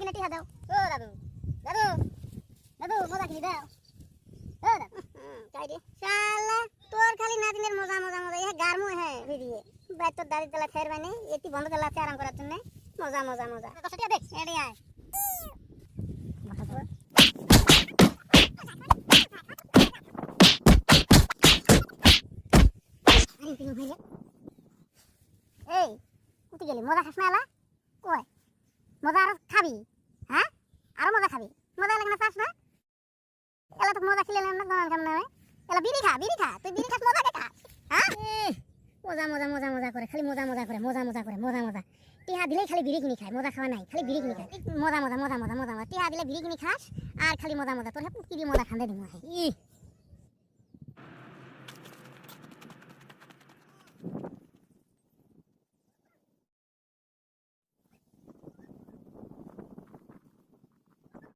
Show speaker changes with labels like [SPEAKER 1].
[SPEAKER 1] না টিহা দাও ও দাদু দাদু দাদু মজা কিনি দাও ও দাদু কাই দে শালা তোর খালি নাদিনের মজা মজা মজা এ গারমু হে ভিডিয়ে ভাই তোর দাদি তেলা ফের মানে এটি বন্ধ করলা আছে আরাম করার জন্য মজা মজা মজা দশটা দেখ এডি আয় এই কোথায় গেলি মজা খাস না এলা কই মজা আর খাবি হ্যাঁ আরো মজা খাবি মজা লাগে না চাস না এলা তো মজা খেলে না গান গান না এলা বিড়ি খা তুই বিড়ি খাস মজা খা হ্যাঁ মজা মজা মজা মজা করে খালি মজা মজা করে মজা মজা করে মজা মজা টিহা দিলে খালি বিড়ি কিনি খায় মজা খাওয়া নাই খালি বিড়ি কিনি খায় মজা মজা মজা মজা মজা টিহা দিলে বিড়ি কিনি খাস আর খালি মজা মজা তোর কি দিয়ে মজা খান্দে দিমু